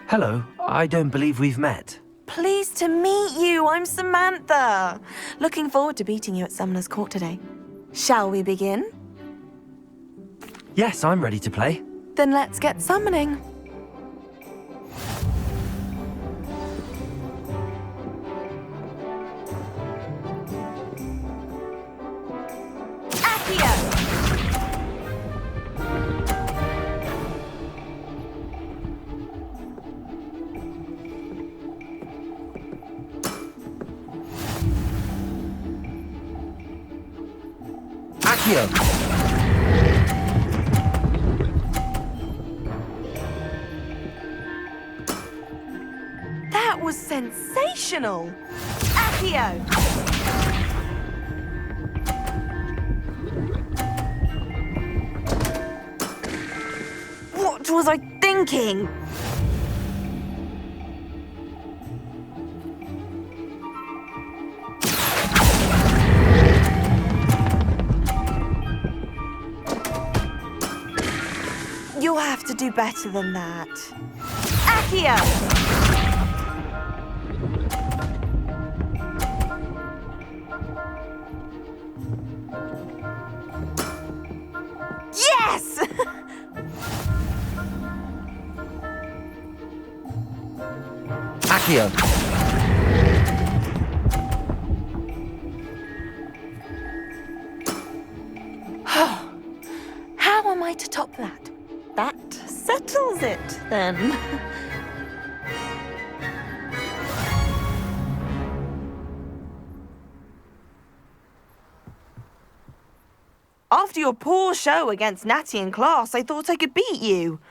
Hello, I don't believe we've met. Pleased to meet you. I'm Samantha. Looking forward to beating you at Summoner's Court today. Shall we begin? Yes, I'm ready to play. Then let's get summoning. Accio! Accio! That was sensational! Accio! What was I thinking? You'll have to do better than that. Accio! Yes! Accio! How am I to top that? That settles it, then. After your poor show against Natty in class, I thought I could beat you.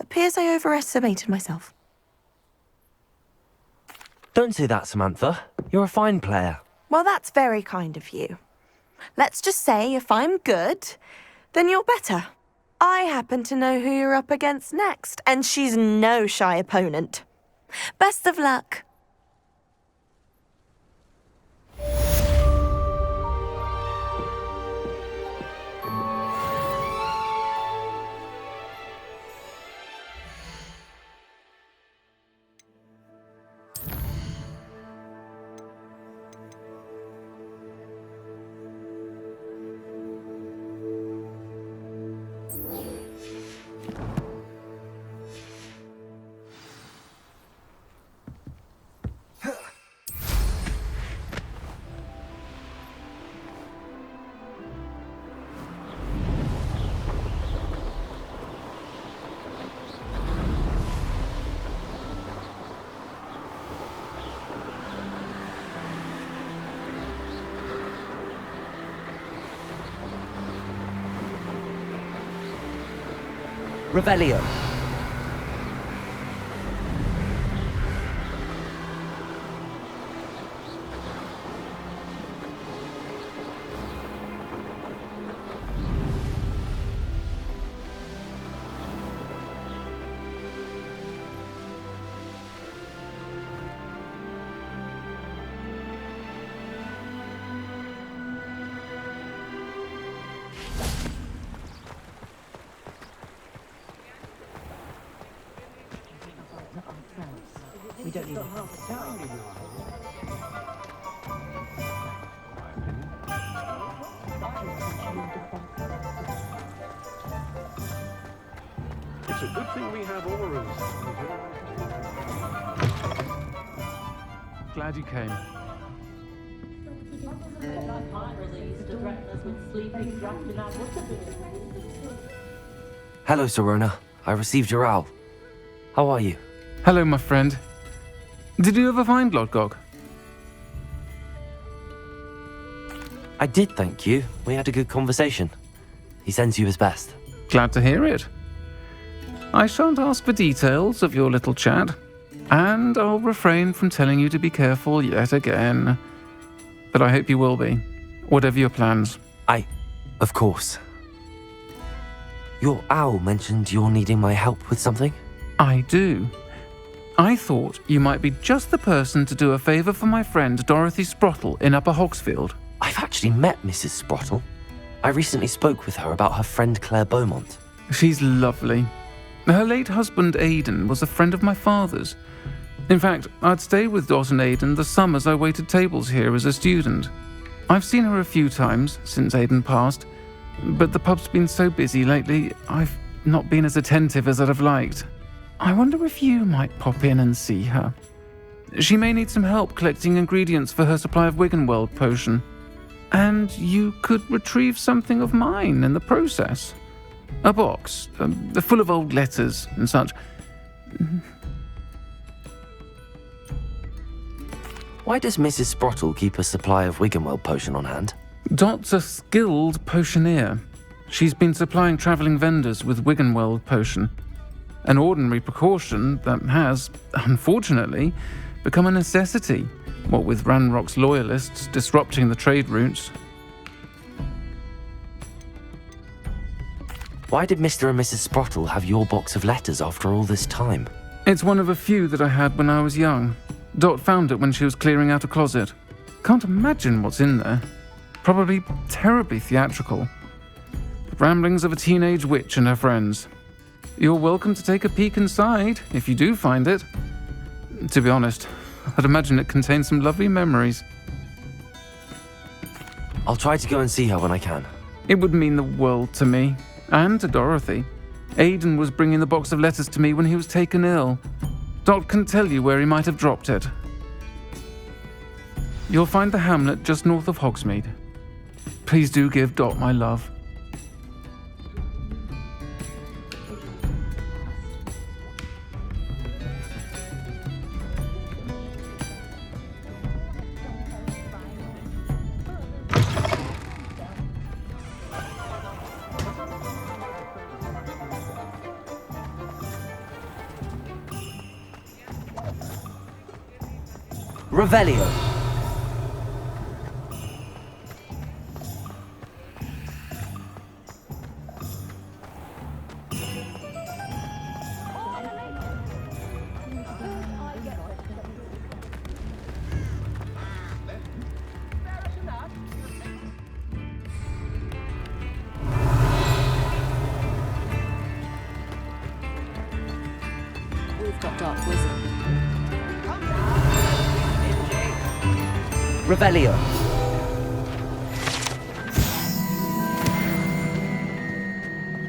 Appears I overestimated myself. Don't say that, Samantha. You're a fine player. Well, that's very kind of you. Let's just say if I'm good, then you're better. I happen to know who you're up against next, and she's no shy opponent. Best of luck. Revelio. We don't need half a town. It's a good thing we have auras. Glad you came. Hello, Serona. I received your owl. How are you? Hello, my friend. Did you ever find Lodgok? I did, thank you. We had a good conversation. He sends you his best. Glad to hear it. I shan't ask for details of your little chat, and I'll refrain from telling you to be careful yet again. But I hope you will be, whatever your plans. Of course. Your owl mentioned you're needing my help with something? I do. I thought you might be just the person to do a favour for my friend Dorothy Sprottle in Upper Hogsfield. I've actually met Mrs. Sprottle. I recently spoke with her about her friend Claire Beaumont. She's lovely. Her late husband, Aidan, was a friend of my father's. In fact, I'd stay with Dot and Aidan the summers I waited tables here as a student. I've seen her a few times since Aidan passed, but the pub's been so busy lately, I've not been as attentive as I'd have liked. I wonder if you might pop in and see her. She may need some help collecting ingredients for her supply of Wiggenweld potion. And you could retrieve something of mine in the process. A box, full of old letters and such. Why does Mrs. Sprottle keep a supply of Wiggenweld potion on hand? Dot's a skilled potioneer. She's been supplying travelling vendors with Wiggenweld potion. An ordinary precaution that has, unfortunately, become a necessity, what with Ranrock's loyalists disrupting the trade routes. Why did Mr. and Mrs. Sprottle have your box of letters after all this time? It's one of a few that I had when I was young. Dot found it when she was clearing out a closet. Can't imagine what's in there. Probably terribly theatrical. The ramblings of a teenage witch and her friends. You're welcome to take a peek inside, if you do find it. To be honest, I'd imagine it contains some lovely memories. I'll try to go and see her when I can. It would mean the world to me, and to Dorothy. Aidan was bringing the box of letters to me when he was taken ill. Dot can tell you where he might have dropped it. You'll find the hamlet just north of Hogsmeade. Please do give Dot my love. Revelio. We've got Dark Wizard. Revelio.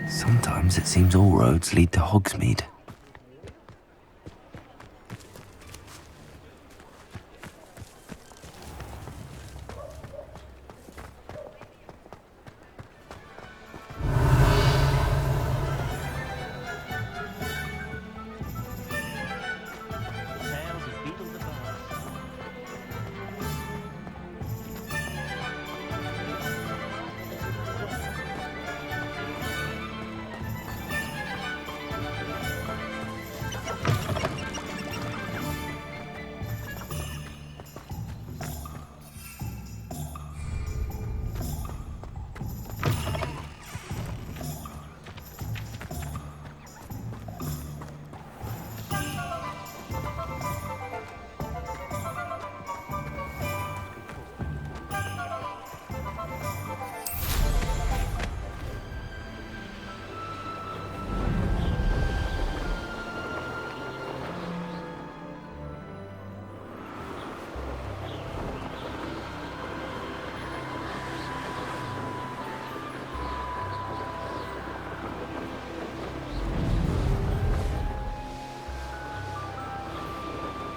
Sometimes it seems all roads lead to Hogsmeade.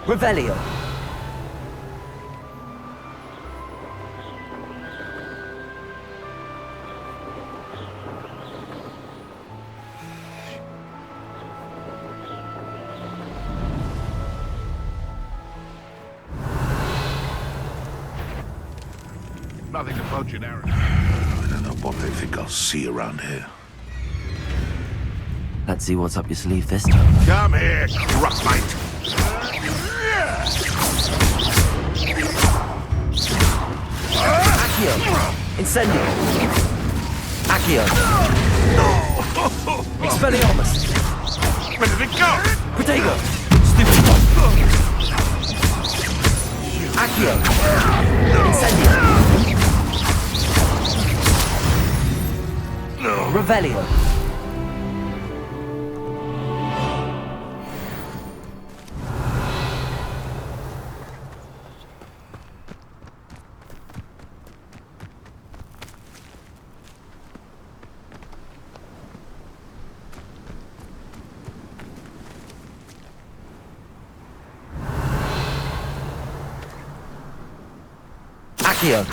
Revelio. Nothing about you, Aaron. I don't know what they think I'll see around here. Let's see what's up your sleeve this time. Come here, Rocklight. Accio! Incendio! Accio! Expelliarmus! Where did it go? Protego! Stupid one! Accio! Incendio! Revelio! Accio.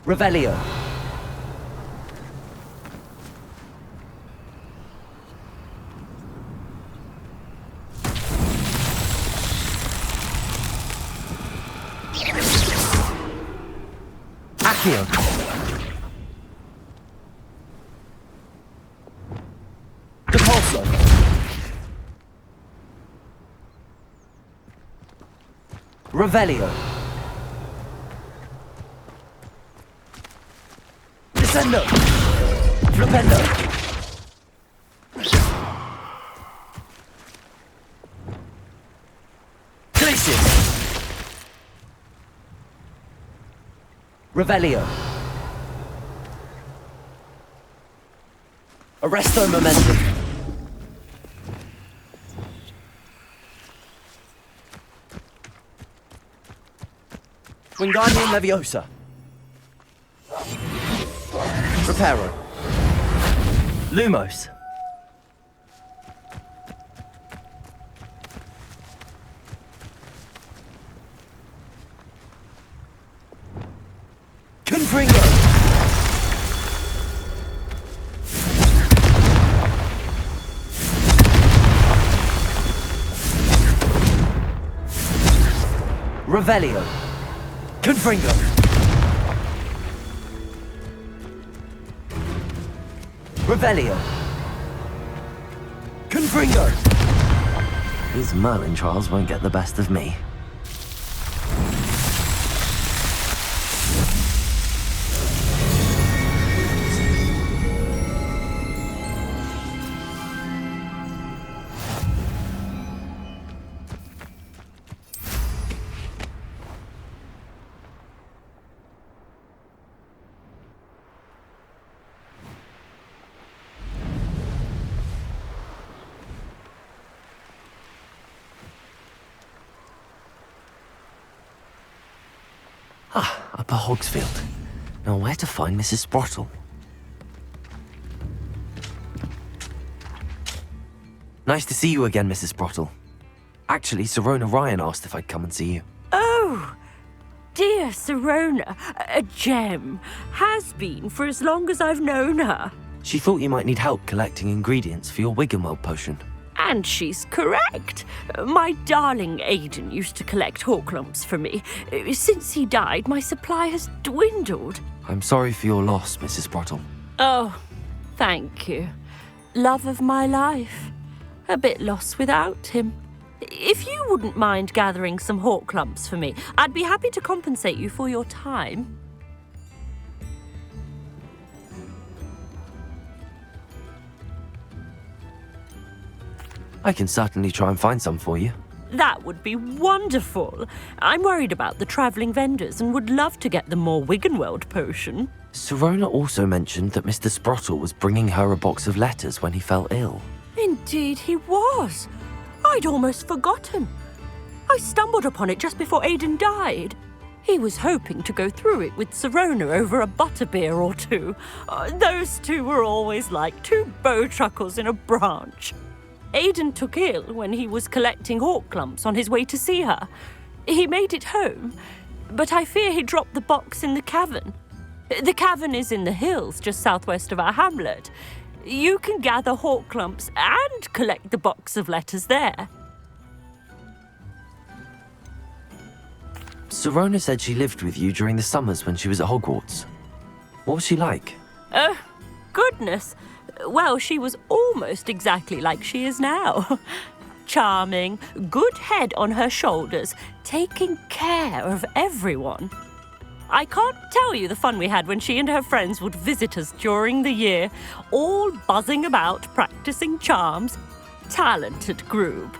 Revelio. Accio. Depulso. Revelio. Descendo. Flipendo. Glacius. Revelio. Arresto Momentum. Wingardium Leviosa. Reparo. Lumos. Confringo. Revelio. Confringo. Revelio. Confringo. These Merlin trials won't get the best of me. Upper Hogsfield. Now where to find Mrs. Sprottle? Nice to see you again, Mrs. Sprottle. Actually, Sirona Ryan asked if I'd come and see you. Oh, dear Sirona, a gem. Has been for as long as I've known her. She thought you might need help collecting ingredients for your Wiggenweld potion. And she's correct. My darling Aidan used to collect Horklumps for me. Since he died, my supply has dwindled. I'm sorry for your loss, Mrs. Sprottle. Oh, thank you. Love of my life. A bit lost without him. If you wouldn't mind gathering some Horklumps for me, I'd be happy to compensate you for your time. I can certainly try and find some for you. That would be wonderful. I'm worried about the travelling vendors and would love to get them more Wiggenweld potion. Sirona also mentioned that Mr. Sprottle was bringing her a box of letters when he fell ill. Indeed he was. I'd almost forgotten. I stumbled upon it just before Aidan died. He was hoping to go through it with Sirona over a butterbeer or two. Those two were always like two bowtruckles in a branch. Aidan took ill when he was collecting Horklumps on his way to see her. He made it home, but I fear he dropped the box in the cavern. The cavern is in the hills just southwest of our hamlet. You can gather Horklumps and collect the box of letters there. Sirona said she lived with you during the summers when she was at Hogwarts. What was she like? Goodness. Well, she was almost exactly like she is now. Charming, good head on her shoulders, taking care of everyone. I can't tell you the fun we had when she and her friends would visit us during the year, all buzzing about, practicing charms. Talented group.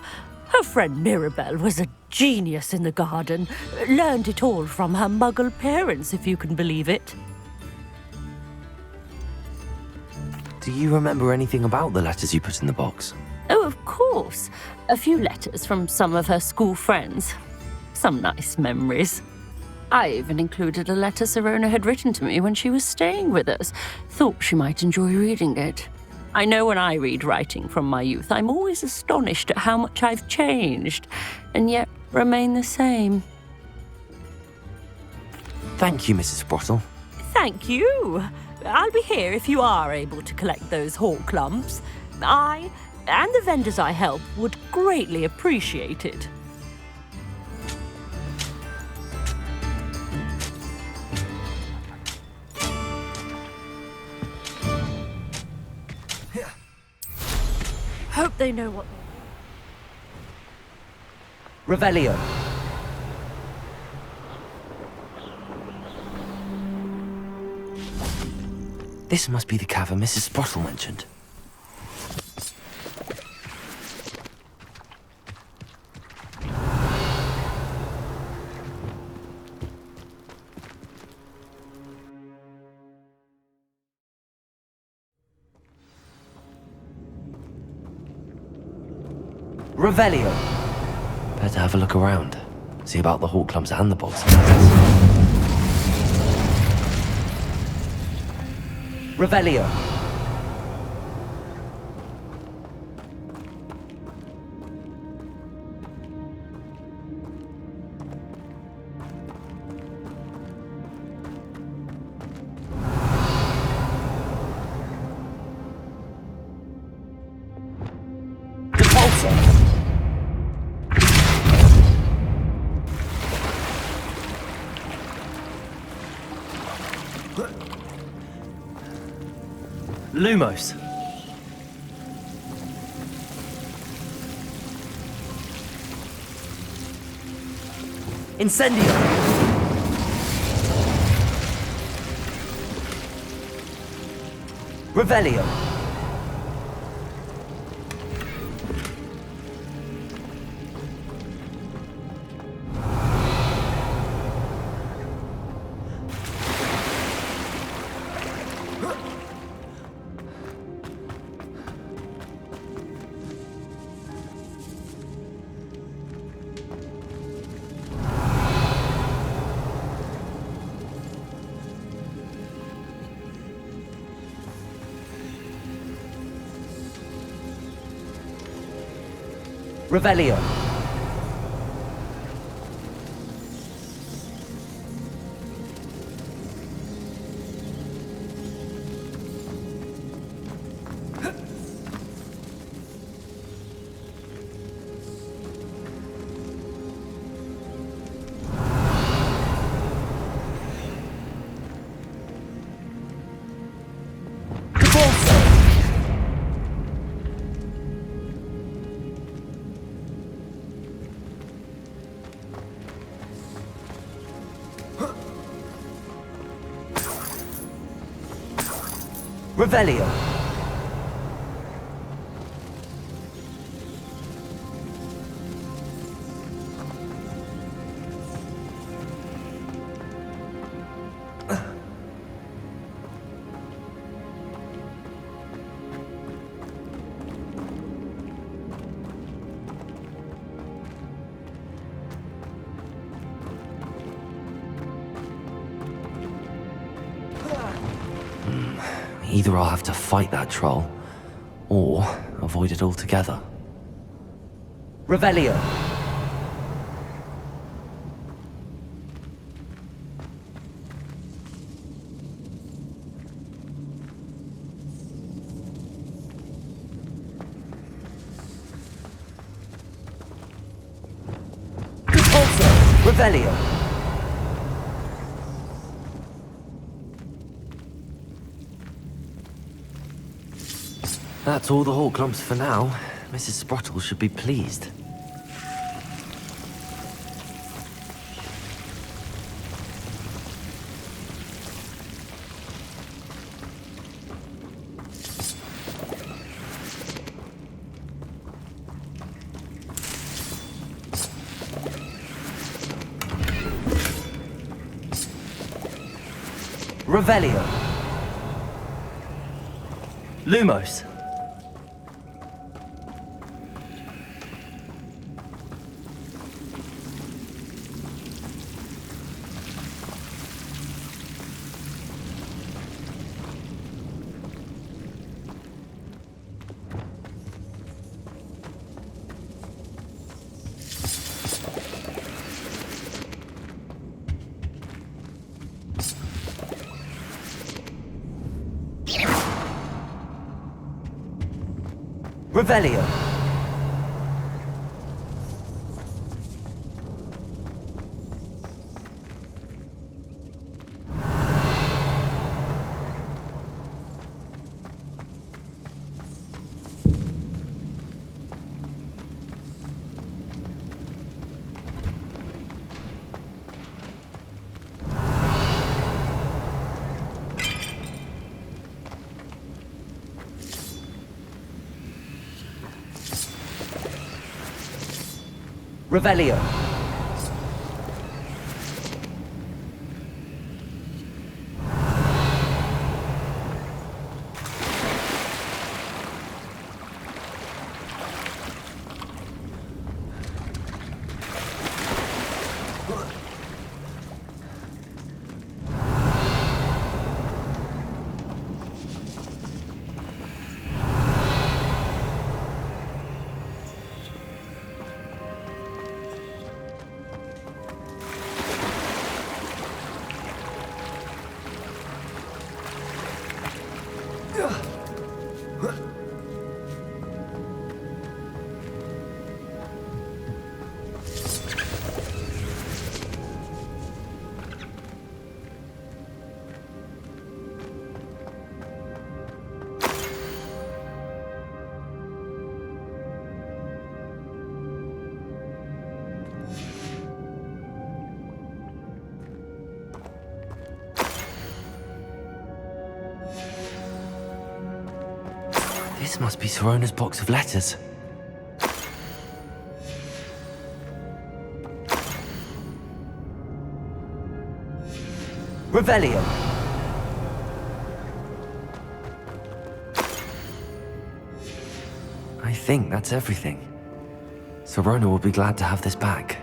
Her friend Mirabelle was a genius in the garden. Learned it all from her muggle parents, if you can believe it. Do you remember anything about the letters you put in the box? Oh, of course. A few letters from some of her school friends. Some nice memories. I even included a letter Sirona had written to me when she was staying with us. Thought she might enjoy reading it. I know when I read writing from my youth, I'm always astonished at how much I've changed, and yet remain the same. Thank you, Mrs. Sprottle. Thank you. I'll be here if you are able to collect those hawk lumps. I, and the vendors I help, would greatly appreciate it. Hope they know what... Revelio. This must be the cavern Mrs. Sprottle mentioned. Revelio. Better have a look around. See about the hawk clumps and the box. Revelio. Lumos. Incendio. Revelio. Revelio. Revelio. Either I'll have to fight that troll, or avoid it altogether. Revelio. Revelio. That's all the hawk clumps for now. Mrs. Sprottle should be pleased. Revelio. Lumos. Revelio. Revelio. This must be Sirona's box of letters. Revelio. I think that's everything. Sirona will be glad to have this back.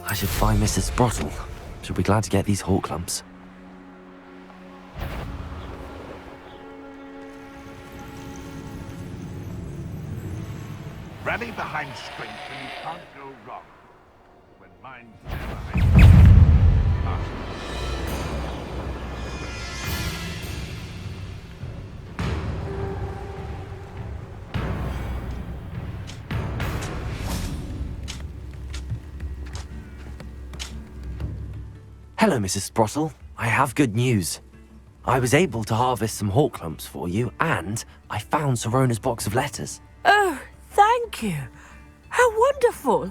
I should find Mrs. Sprottle. She'll be glad to get these hawk lumps. Rally behind strength and you can't go wrong. When mind's there behind you. Hello, Mrs. Sprottle. I have good news. I was able to harvest some hawk lumps for you, and I found Sirona's box of letters. Oh, thank you. How wonderful.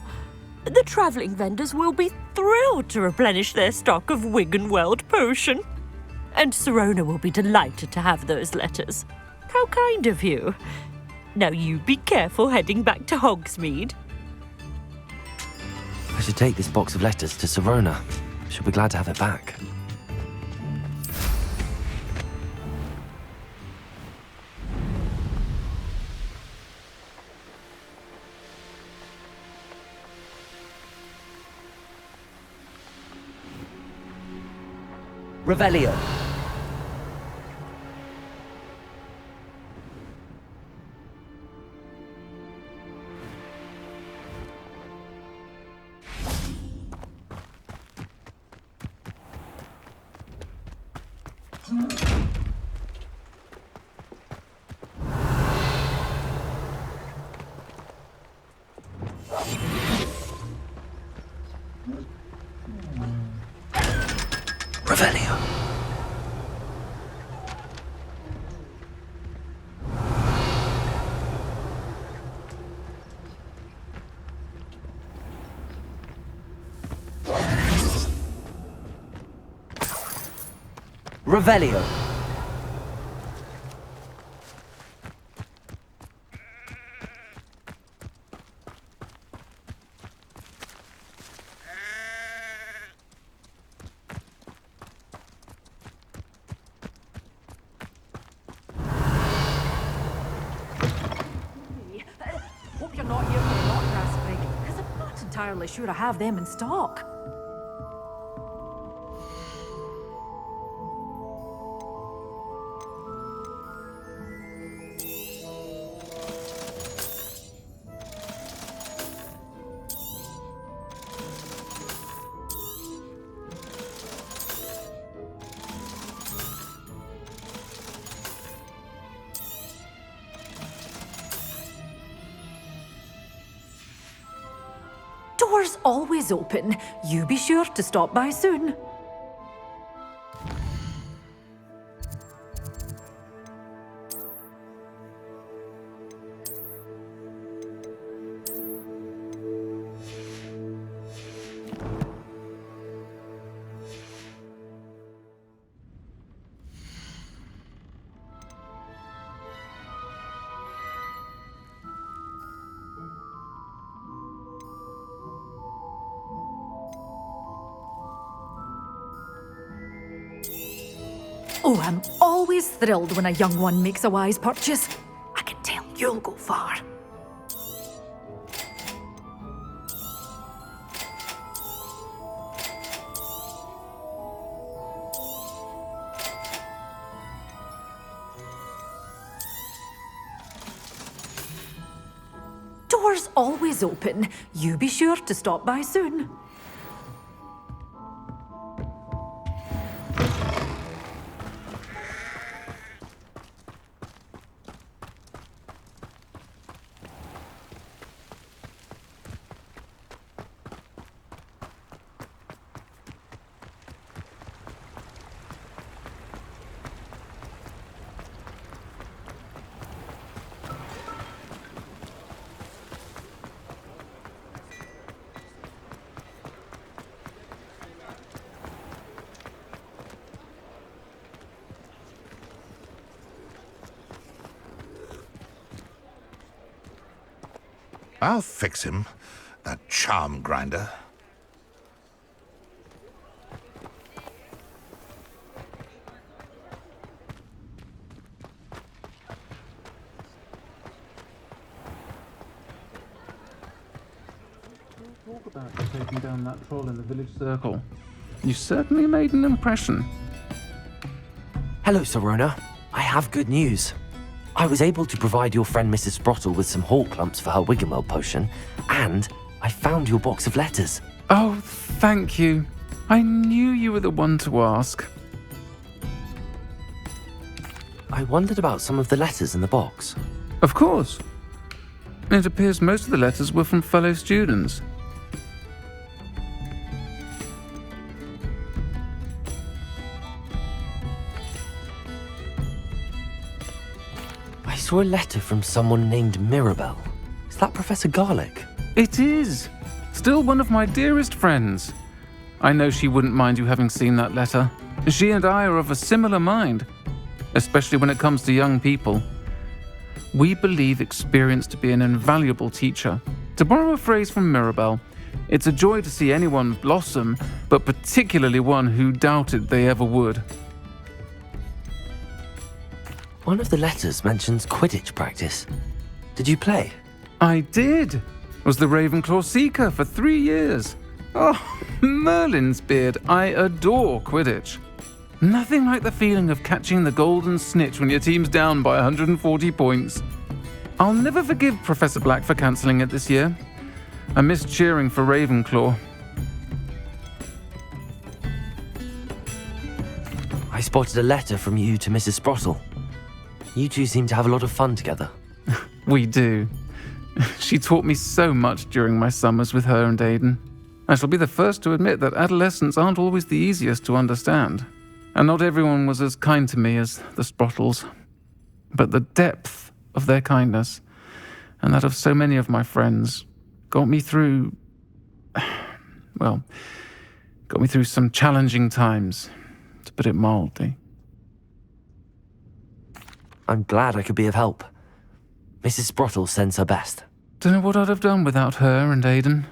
The travelling vendors will be thrilled to replenish their stock of Wiggenweld potion. And Sirona will be delighted to have those letters. How kind of you. Now you be careful heading back to Hogsmeade. I should take this box of letters to Sirona. She'll be glad to have it back. Revelio. Revelio. Revelio. Hope you're not here for the not grasping, because I'm not entirely sure I have them in stock. Doors always open. You be sure to stop by soon. Oh, I'm always thrilled when a young one makes a wise purchase. I can tell you'll go far. Doors always open. You be sure to stop by soon. I'll fix him, that charm grinder. Talk about you taking down that troll in the village circle. You certainly made an impression. Hello, Serona. I have good news. I was able to provide your friend Mrs. Sprottle with some hawk lumps for her Wiggenweld potion, and I found your box of letters. Oh, thank you. I knew you were the one to ask. I wondered about some of the letters in the box. Of course. It appears most of the letters were from fellow students. I saw a letter from someone named Mirabelle. Is that Professor Garlick? It is. Still one of my dearest friends. I know she wouldn't mind you having seen that letter. She and I are of a similar mind, especially when it comes to young people. We believe experience to be an invaluable teacher. To borrow a phrase from Mirabelle, it's a joy to see anyone blossom, but particularly one who doubted they ever would. One of the letters mentions Quidditch practice. Did you play? I did. Was the Ravenclaw Seeker for 3 years. Oh, Merlin's beard, I adore Quidditch. Nothing like the feeling of catching the golden snitch when your team's down by 140 points. I'll never forgive Professor Black for cancelling it this year. I missed cheering for Ravenclaw. I spotted a letter from you to Mrs. Sprottle. You two seem to have a lot of fun together. We do. She taught me so much during my summers with her and Aidan. I shall be the first to admit that adolescents aren't always the easiest to understand. And not everyone was as kind to me as the Sprottles. But the depth of their kindness, and that of so many of my friends, got me through some challenging times, to put it mildly. I'm glad I could be of help. Mrs. Sprottle sends her best. Don't know what I'd have done without her and Aidan.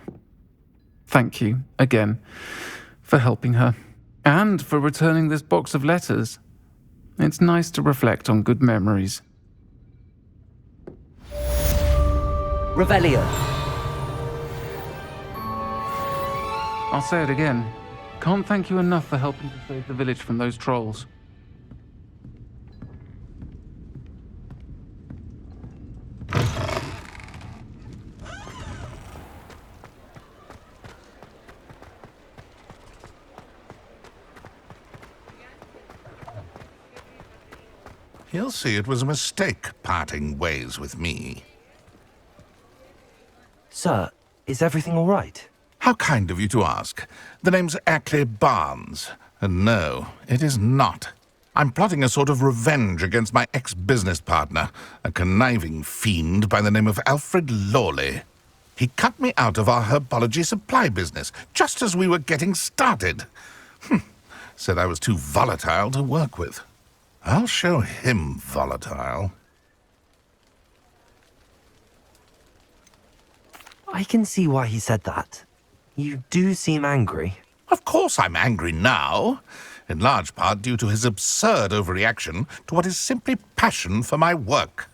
Thank you, again, for helping her, and for returning this box of letters. It's nice to reflect on good memories. Revelio. I'll say it again. Can't thank you enough for helping to save the village from those trolls. He'll see it was a mistake parting ways with me. Sir, is everything all right? How kind of you to ask. The name's Ackley Barnes. And no, it is not. I'm plotting a sort of revenge against my ex-business partner, a conniving fiend by the name of Alfred Lawley. He cut me out of our herbology supply business just as we were getting started. Said I was too volatile to work with. I'll show him volatile. I can see why he said that. You do seem angry. Of course I'm angry now, in large part due to his absurd overreaction to what is simply passion for my work.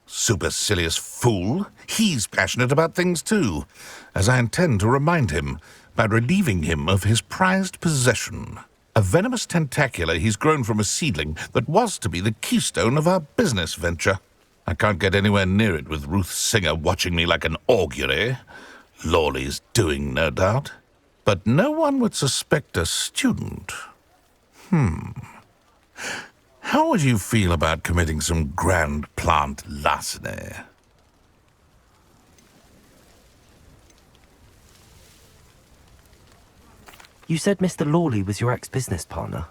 Supercilious fool. He's passionate about things too, as I intend to remind him by relieving him of his prized possession. A venomous tentacular he's grown from a seedling that was to be the keystone of our business venture. I can't get anywhere near it with Ruth Singer watching me like an augury. Lawley's doing, no doubt. But no one would suspect a student. How would you feel about committing some grand plant larceny? You said Mr. Lawley was your ex-business partner.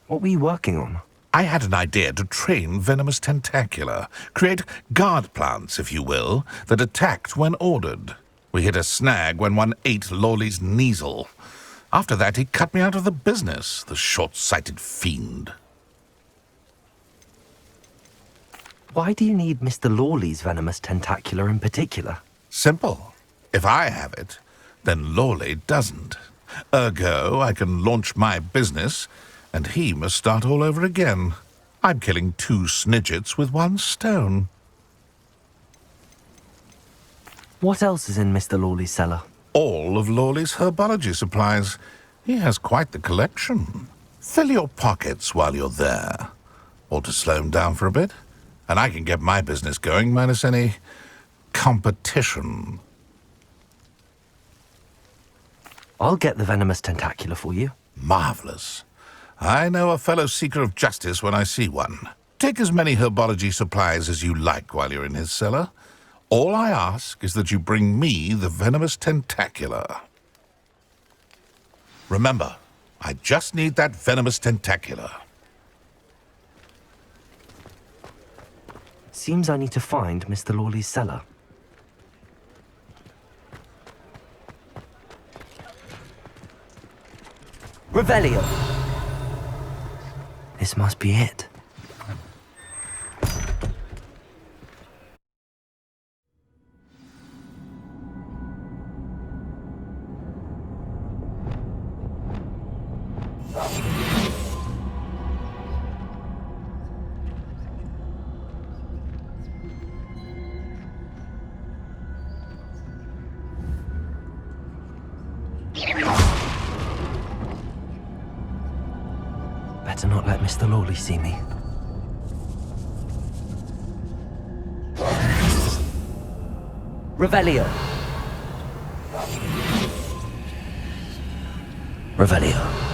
What were you working on? I had an idea to train venomous tentacula, create guard plants, if you will, that attacked when ordered. We hit a snag when one ate Lawley's Kneasel. After that, he cut me out of the business, the short-sighted fiend. Why do you need Mr. Lawley's venomous tentacular in particular? Simple. If I have it, then Lawley doesn't. Ergo, I can launch my business, and he must start all over again. I'm killing 2 snidgets with 1 stone. What else is in Mr. Lawley's cellar? All of Lawley's herbology supplies. He has quite the collection. Fill your pockets while you're there. Or to slow him down for a bit, and I can get my business going minus any competition. I'll get the venomous tentacular for you. Marvelous. I know a fellow seeker of justice when I see one. Take as many herbology supplies as you like while you're in his cellar. All I ask is that you bring me the venomous tentacular. Remember, I just need that venomous tentacular. Seems I need to find Mr. Lawley's cellar. Revelio! This must be it. Better not let Mr. Lawley see me. Revelio. Revelio. Revelio.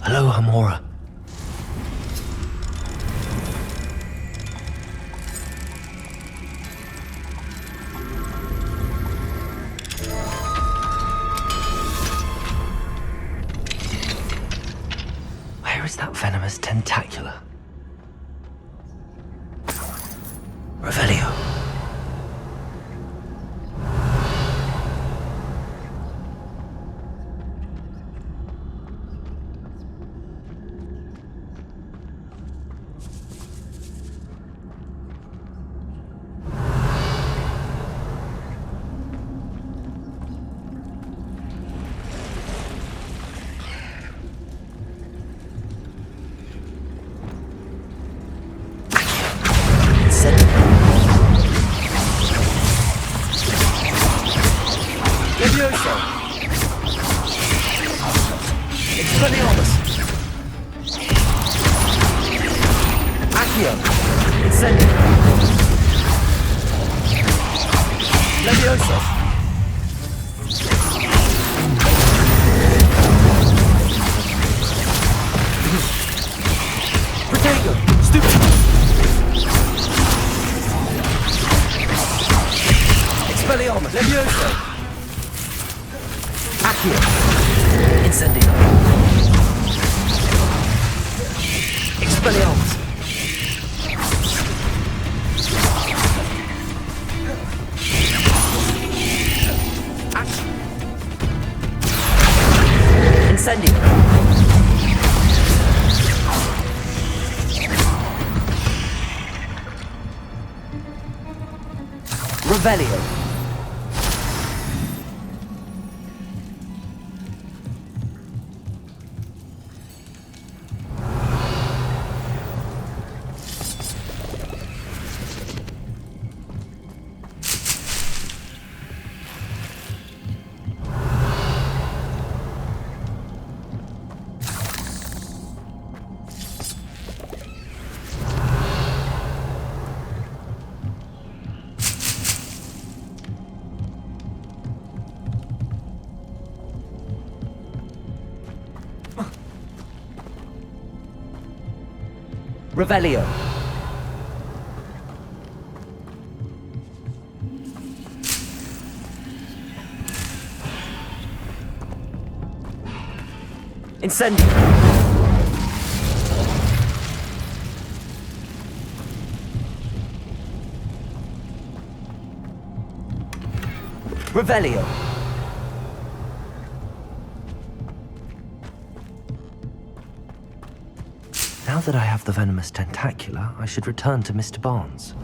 Hello, Hamora. Where is that venomous tentacular? Revelio. Levioso! Protego! Stupid! Expelliarmus! Levioso! Accio! Incendio! Expelliarmus! Incendio! Revelio! Revelio. Incendio. Revelio. Now that I have the venomous tentacula, I should return to Mr. Barnes.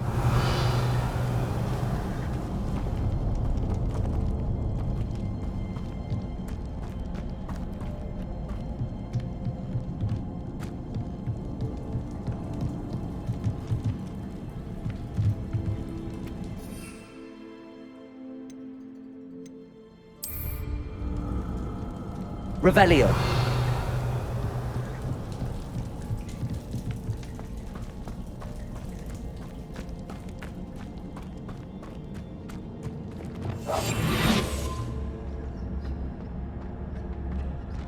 Revelio.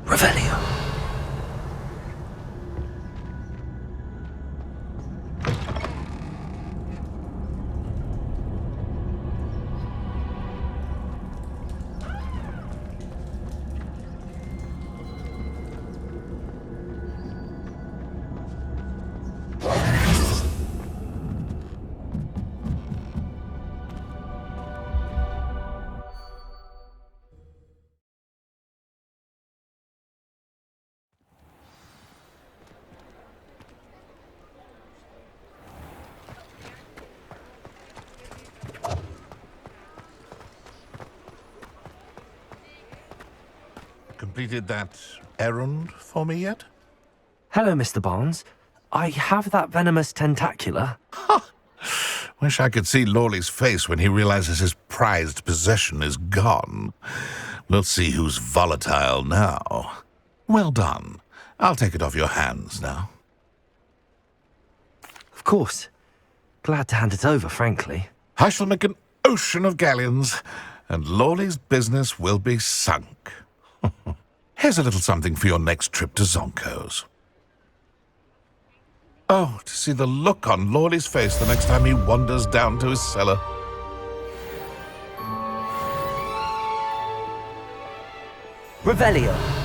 Revelio. Completed that errand for me yet? Hello, Mr. Barnes. I have that venomous tentacula. Wish I could see Lawley's face when he realizes his prized possession is gone. We'll see who's volatile now. Well done. I'll take it off your hands now. Of course. Glad to hand it over, frankly. I shall make an ocean of galleons, and Lawley's business will be sunk. Here's a little something for your next trip to Zonko's. Oh, to see the look on Lawley's face the next time he wanders down to his cellar. Revelio.